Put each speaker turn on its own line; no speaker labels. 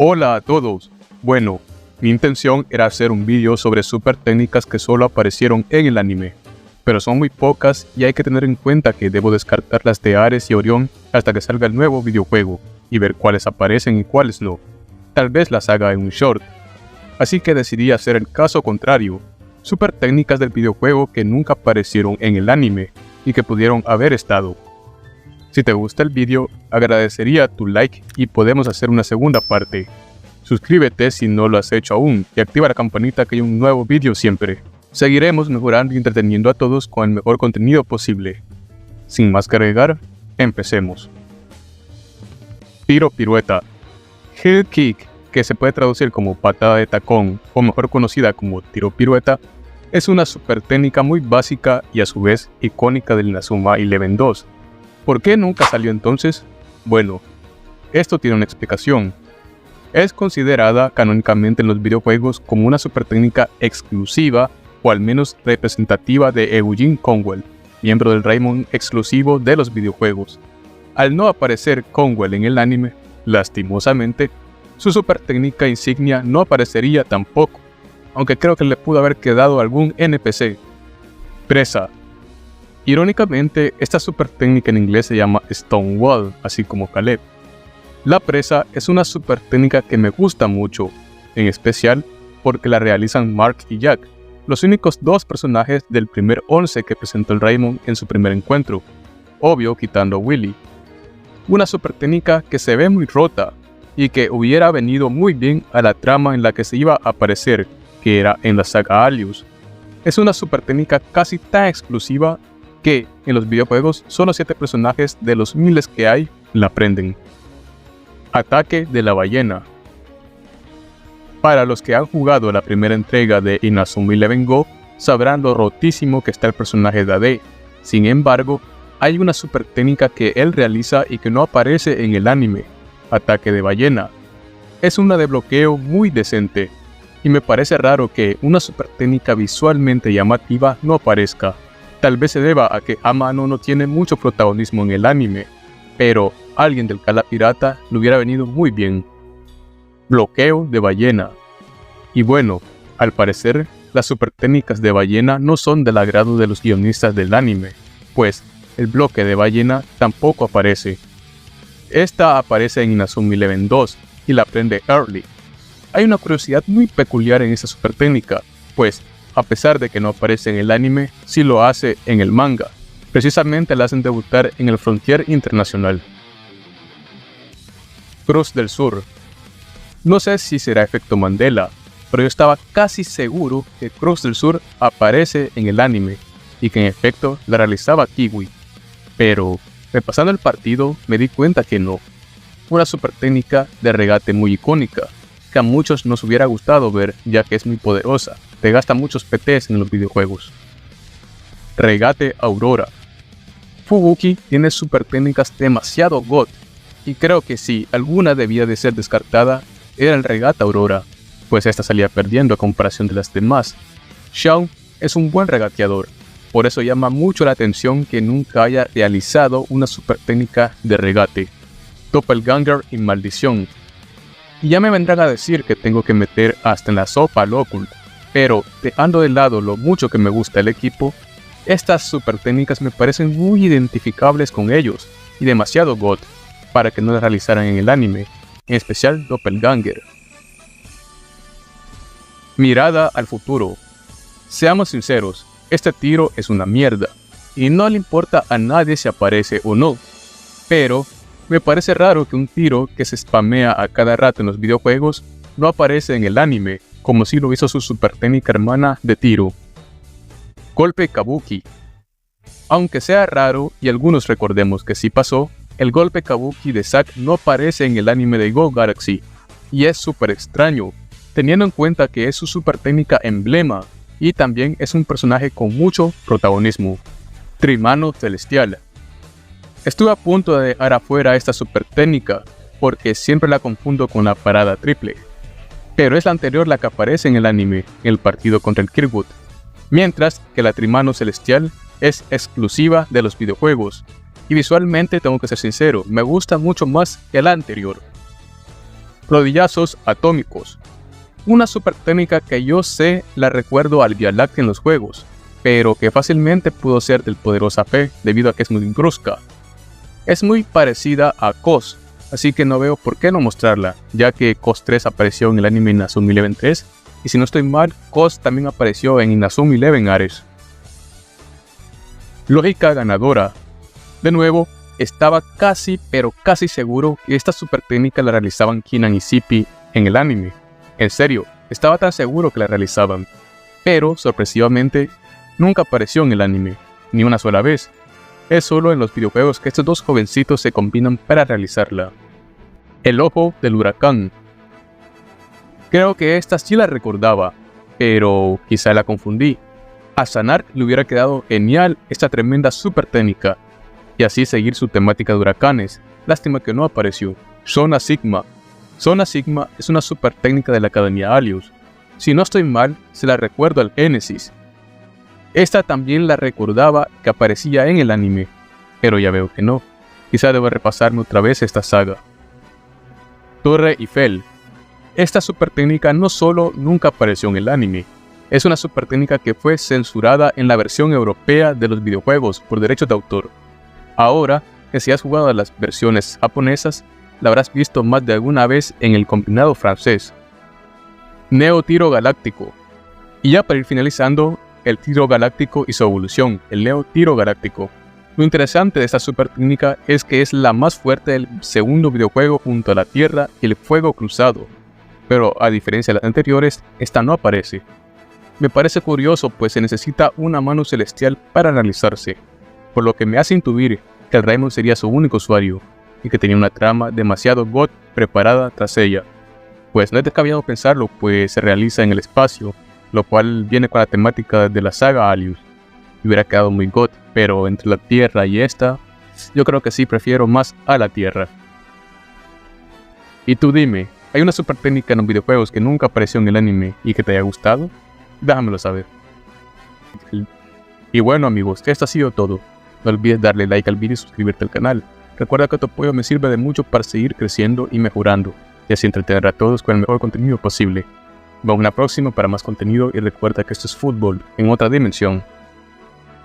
Hola a todos. Bueno, mi intención era hacer un vídeo sobre super técnicas que solo aparecieron en el anime, pero son muy pocas y hay que tener en cuenta que debo descartar las de Ares y Orión hasta que salga el nuevo videojuego y ver cuáles aparecen y cuáles no. Tal vez las haga en un short. Así que decidí hacer el caso contrario, super técnicas del videojuego que nunca aparecieron en el anime y que pudieron haber estado. Si te gusta el vídeo, agradecería tu like y podemos hacer una segunda parte. Suscríbete si no lo has hecho aún y activa la campanita que hay un nuevo vídeo siempre. Seguiremos mejorando y entreteniendo a todos con el mejor contenido posible. Sin más que agregar, empecemos. Tiro pirueta. Heel kick, que se puede traducir como patada de tacón o mejor conocida como tiro pirueta, es una super técnica muy básica y a su vez icónica del Inazuma Eleven 2. ¿Por qué nunca salió entonces? Bueno, esto tiene una explicación. Es considerada canónicamente en los videojuegos como una super técnica exclusiva o al menos representativa de Eugene Conwell, miembro del Raimon exclusivo de los videojuegos. Al no aparecer Conwell en el anime, lastimosamente, su super técnica insignia no aparecería tampoco, aunque creo que le pudo haber quedado algún NPC. Presa. Irónicamente, esta super técnica en inglés se llama Stonewall, así como Caleb. La presa es una super técnica que me gusta mucho, en especial porque la realizan Mark y Jack, los únicos dos personajes del primer 11 que presentó el Raimon en su primer encuentro, obvio quitando a Willy. Una super técnica que se ve muy rota y que hubiera venido muy bien a la trama en la que se iba a aparecer, que era en la saga Alius. Es una super técnica casi tan exclusiva que en los videojuegos solo 7 personajes de los miles que hay la aprenden. Ataque de la ballena. Para los que han jugado la primera entrega de Inazuma Eleven Go, sabrán lo rotísimo que está el personaje de AD. Sin embargo, hay una super técnica que él realiza y que no aparece en el anime, Ataque de ballena. Es una de bloqueo muy decente, y me parece raro que una super técnica visualmente llamativa no aparezca. Tal vez se deba a que Amano no tiene mucho protagonismo en el anime, pero alguien del Cala Pirata le hubiera venido muy bien. Bloqueo de ballena. Y bueno, al parecer, las super técnicas de ballena no son del agrado de los guionistas del anime, pues el bloque de ballena tampoco aparece. Esta aparece en Inazuma Eleven 2 y la aprende Early. Hay una curiosidad muy peculiar en esta super técnica, pues a pesar de que no aparece en el anime, sí lo hace en el manga. Precisamente la hacen debutar en el Frontier Internacional. Cruz del Sur. No sé si será efecto Mandela, pero yo estaba casi seguro que Cruz del Sur aparece en el anime y que en efecto la realizaba Kiwi. Pero, repasando el partido, me di cuenta que no. Una super técnica de regate muy icónica, que a muchos nos hubiera gustado ver ya que es muy poderosa. Te gasta muchos PTs en los videojuegos. Regate Aurora. Fubuki tiene super técnicas demasiado god, y creo que si alguna debía de ser descartada, era el regate Aurora, pues esta salía perdiendo a comparación de las demás. Shaun es un buen regateador, por eso llama mucho la atención que nunca haya realizado una super técnica de regate. Doppelganger y maldición. Y ya me vendrán a decir que tengo que meter hasta en la sopa al Occult, pero dejando de lado lo mucho que me gusta el equipo, estas super técnicas me parecen muy identificables con ellos y demasiado god para que no las realizaran en el anime, en especial Doppelganger. Mirada al futuro. Seamos sinceros, este tiro es una mierda y no le importa a nadie si aparece o no, pero me parece raro que un tiro que se spamea a cada rato en los videojuegos no aparece en el anime, como si lo hizo su super técnica hermana de tiro. Golpe Kabuki. Aunque sea raro y algunos recordemos que sí pasó, el golpe Kabuki de Zack no aparece en el anime de Go Galaxy, y es súper extraño, teniendo en cuenta que es su super técnica emblema, y también es un personaje con mucho protagonismo. Trimano Celestial. Estuve a punto de dejar afuera esta super técnica, porque siempre la confundo con la parada triple, pero es la anterior la que aparece en el anime, en el partido contra el Kirkwood, mientras que la Trimano Celestial es exclusiva de los videojuegos, y visualmente tengo que ser sincero, me gusta mucho más que la anterior. Rodillazos atómicos. Una super técnica que yo sé la recuerdo al Vía Láctea en los juegos, pero que fácilmente pudo ser del poderoso AP debido a que es muy brusca. Es muy parecida a KOS, así que no veo por qué no mostrarla, ya que KOS 3 apareció en el anime Inazuma Eleven 3, y si no estoy mal, KOS también apareció en Inazuma Eleven Ares. Lógica ganadora. De nuevo, estaba casi seguro que esta super técnica la realizaban Kinan y Zippy en el anime. En serio, estaba tan seguro que la realizaban, pero sorpresivamente nunca apareció en el anime, ni una sola vez. Es solo en los videojuegos que estos dos jovencitos se combinan para realizarla. El ojo del huracán. Creo que esta sí la recordaba, pero quizá la confundí. A Sanar le hubiera quedado genial esta tremenda super técnica, y así seguir su temática de huracanes. Lástima que no apareció. Zona Sigma. Zona Sigma es una super técnica de la Academia Alius. Si no estoy mal, se la recuerdo al Genesis. Esta también la recordaba que aparecía en el anime, pero ya veo que no. Quizá debo repasarme otra vez esta saga. Torre Eiffel. Esta super técnica no solo nunca apareció en el anime, es una super técnica que fue censurada en la versión europea de los videojuegos por derechos de autor. Ahora que si has jugado a las versiones japonesas, la habrás visto más de alguna vez en el combinado francés. Neo Tiro Galáctico. Y ya para ir finalizando, el Tiro Galáctico y su evolución, el Neo Tiro Galáctico. Lo interesante de esta super técnica es que es la más fuerte del segundo videojuego junto a la Tierra y el Fuego Cruzado, pero a diferencia de las anteriores, esta no aparece. Me parece curioso pues se necesita una mano celestial para realizarse, por lo que me hace intuir que el Raimon sería su único usuario, y que tenía una trama demasiado god preparada tras ella. Pues no es descabellado pensarlo, pues se realiza en el espacio, lo cual viene con la temática de la saga Alius. Hubiera quedado muy god, pero entre la Tierra y esta, yo creo que sí prefiero más a la Tierra. Y tú dime, ¿hay una super técnica en los videojuegos que nunca apareció en el anime y que te haya gustado? Déjamelo saber. Y bueno amigos, esto ha sido todo. No olvides darle like al vídeo y suscribirte al canal. Recuerda que tu apoyo me sirve de mucho para seguir creciendo y mejorando, y así entretener a todos con el mejor contenido posible. Vamos a una próxima para más contenido y recuerda que esto es fútbol en otra dimensión.